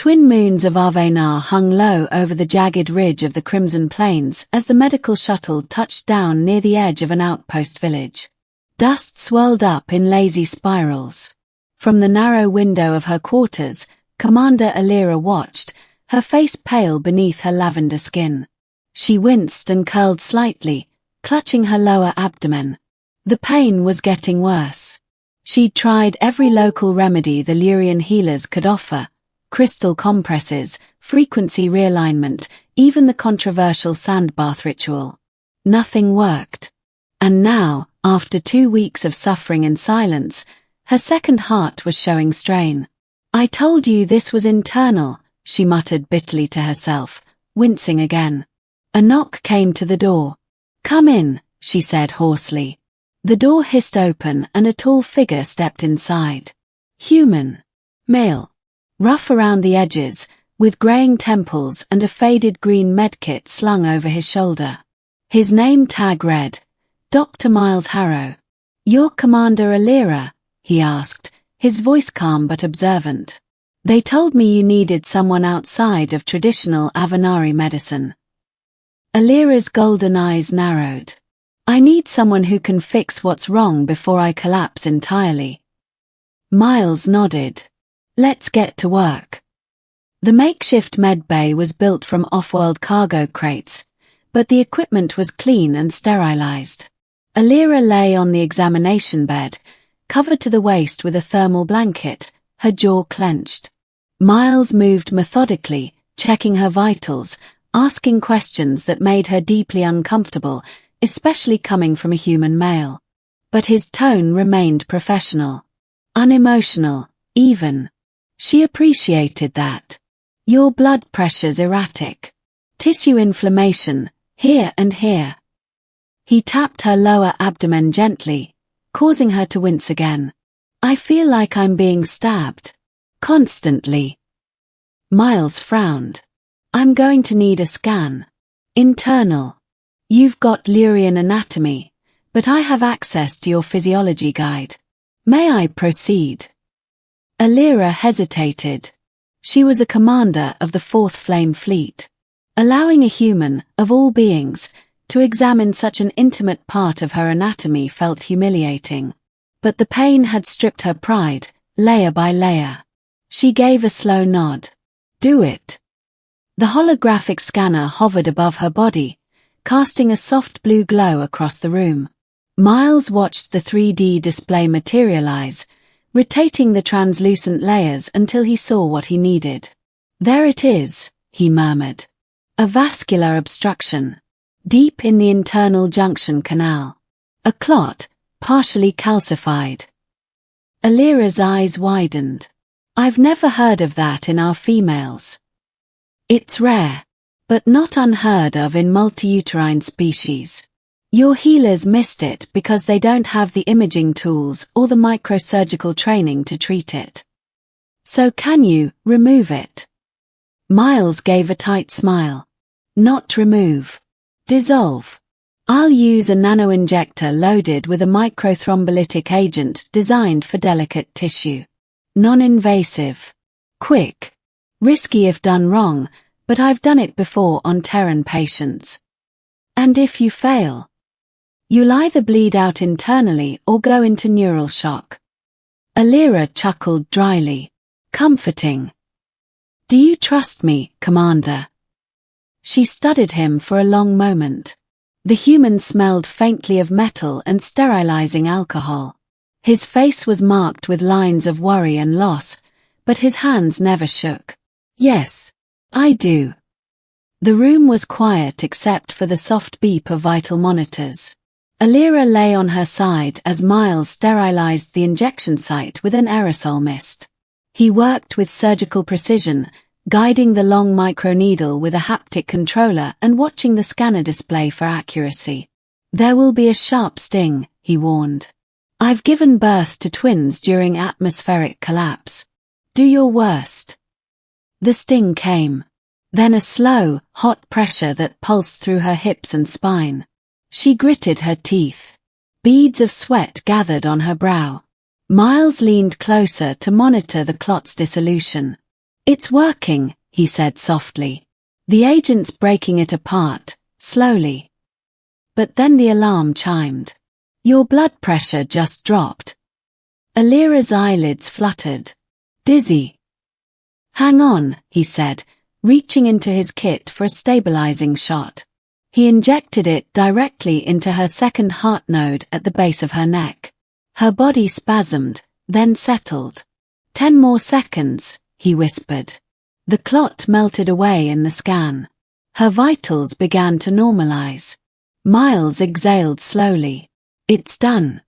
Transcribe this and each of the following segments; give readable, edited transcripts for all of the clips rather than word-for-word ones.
twin moons of Avenar hung low over the jagged ridge of the Crimson Plains as the medical shuttle touched down near the edge of an outpost village. Dust swirled up in lazy spirals. From the narrow window of her quarters, Commander Alira watched, her face pale beneath her lavender skin. She winced and curled slightly, clutching her lower abdomen. The pain was getting worse. She'd tried every local remedy the Lurian healers could offer: crystal compresses, frequency realignment, even the controversial sand bath ritual. Nothing worked. And now, after 2 weeks of suffering in silence, her second heart was showing strain. "I told you this was internal," she muttered bitterly to herself, wincing again. A knock came to the door. "Come in," she said hoarsely. The door hissed open and a tall figure stepped inside. Human. Male. Rough around the edges, with graying temples and a faded green medkit slung over his shoulder. His name tag read, Dr. Miles Harrow. "You're Commander Alira?" he asked, his voice calm but observant. "They told me you needed someone outside of traditional Avenari medicine." Alira's golden eyes narrowed. "I need someone who can fix what's wrong before I collapse entirely." Miles nodded. "Let's get to work." The makeshift medbay was built from off-world cargo crates, but the equipment was clean and sterilized. Alira lay on the examination bed, covered to the waist with a thermal blanket, her jaw clenched. Miles moved methodically, checking her vitals, asking questions that made her deeply uncomfortable, especially coming from a human male. But his tone remained professional. Unemotional, even. She appreciated that. "Your blood pressure's erratic. Tissue inflammation, here and here." He tapped her lower abdomen gently, causing her to wince again. "I feel like I'm being stabbed. Constantly." Miles frowned. "I'm going to need a scan. Internal. You've got Lurian anatomy, but I have access to your physiology guide. May I proceed?" Alira hesitated. She was a commander of the 4th Flame Fleet. Allowing a human, of all beings, to examine such an intimate part of her anatomy felt humiliating. But the pain had stripped her pride, layer by layer. She gave a slow nod. "Do it." The holographic scanner hovered above her body, casting a soft blue glow across the room. Miles watched the 3D display materialize, rotating the translucent layers until he saw what he needed. "There it is," he murmured. "A vascular obstruction. Deep in the internal junction canal. A clot, partially calcified." Alira's eyes widened. "I've never heard of that in our females." "It's rare, but not unheard of in multiuterine species. Your healers missed it because they don't have the imaging tools or the microsurgical training to treat it. So can you remove it?" Miles gave a tight smile. "Not remove. Dissolve. I'll use a nanoinjector loaded with a microthrombolytic agent designed for delicate tissue. Non-invasive. Quick. Risky if done wrong, but I've done it before on Terran patients. And if you fail, you'll either bleed out internally or go into neural shock." Alira chuckled dryly. "Comforting. Do you trust me, Commander?" She studied him for a long moment. The human smelled faintly of metal and sterilizing alcohol. His face was marked with lines of worry and loss, but his hands never shook. "Yes, I do." The room was quiet except for the soft beep of vital monitors. Alira lay on her side as Miles sterilized the injection site with an aerosol mist. He worked with surgical precision, guiding the long microneedle with a haptic controller and watching the scanner display for accuracy. "There will be a sharp sting," he warned. "I've given birth to twins during atmospheric collapse. Do your worst." The sting came. Then a slow, hot pressure that pulsed through her hips and spine. She gritted her teeth. Beads of sweat gathered on her brow. Miles leaned closer to monitor the clot's dissolution. It's working, he said softly. The agent's breaking it apart, slowly. But then the alarm chimed. Your blood pressure just dropped. Alira's eyelids fluttered. Dizzy. Hang on, he said, reaching into his kit for a stabilizing shot. He injected it directly into her second heart node at the base of her neck. Her body spasmed, then settled. 10 more seconds, he whispered. The clot melted away in the scan. Her vitals began to normalize. Miles exhaled slowly. It's done.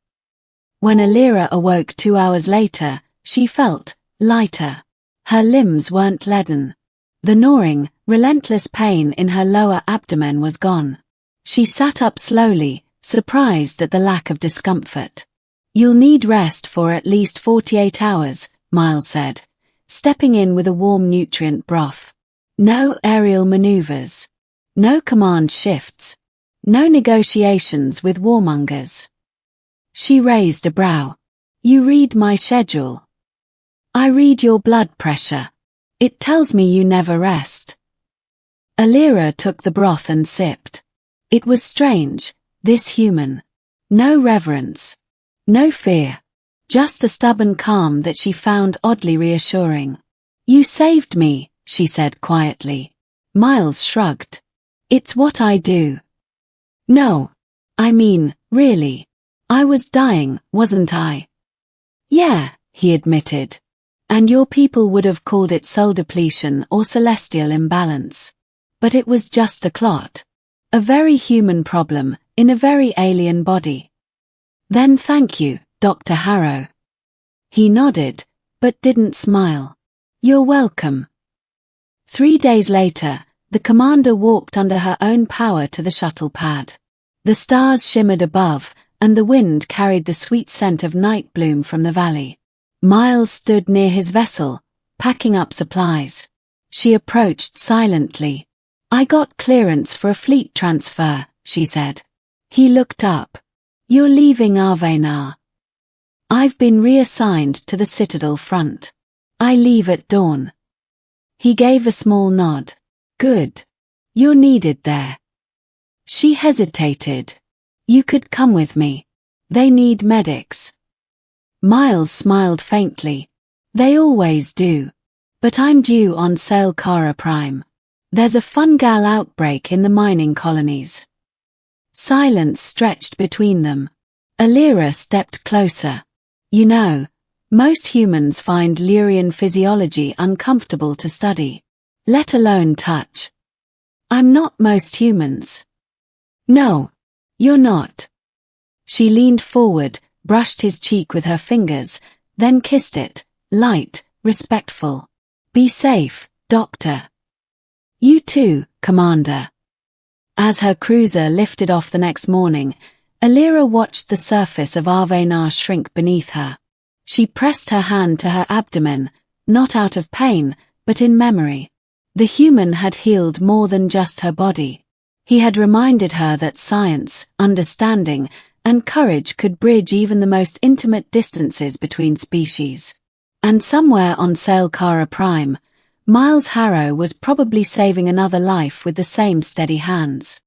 When Alira awoke 2 hours later, she felt lighter. Her limbs weren't leaden. The gnawing, relentless pain in her lower abdomen was gone. She sat up slowly, surprised at the lack of discomfort. You'll need rest for at least 48 hours, Miles said, stepping in with a warm nutrient broth. No aerial maneuvers. No command shifts. No negotiations with warmongers. She raised a brow. You read my schedule. I read your blood pressure. It tells me you never rest. Alira took the broth and sipped. It was strange, this human. No reverence. No fear. Just a stubborn calm that she found oddly reassuring. You saved me, she said quietly. Miles shrugged. It's what I do. No. I mean, really. I was dying, wasn't I? Yeah, he admitted. And your people would have called it soul depletion or celestial imbalance. But it was just a clot. A very human problem, in a very alien body. Then thank you, Dr. Harrow. He nodded, but didn't smile. You're welcome. 3 days later, the commander walked under her own power to the shuttle pad. The stars shimmered above, and the wind carried the sweet scent of night bloom from the valley. Miles stood near his vessel, packing up supplies. She approached silently. I got clearance for a fleet transfer, she said. He looked up. You're leaving Avenar. I've been reassigned to the Citadel front. I leave at dawn. He gave a small nod. Good. You're needed there. She hesitated. You could come with me. They need medics. Miles smiled faintly. They always do. But I'm due on Sail Kara Prime. There's a fungal outbreak in the mining colonies. Silence stretched between them. Alira stepped closer. You know, most humans find Lyrian physiology uncomfortable to study, let alone touch. I'm not most humans. No, you're not. She leaned forward, brushed his cheek with her fingers, then kissed it, light, respectful. Be safe, Doctor. You too, Commander. As her cruiser lifted off the next morning, Alira watched the surface of Avenar shrink beneath her. She pressed her hand to her abdomen, not out of pain, but in memory. The human had healed more than just her body. He had reminded her that science, understanding, and courage could bridge even the most intimate distances between species. And somewhere on Sail Kara Prime, Miles Harrow was probably saving another life with the same steady hands.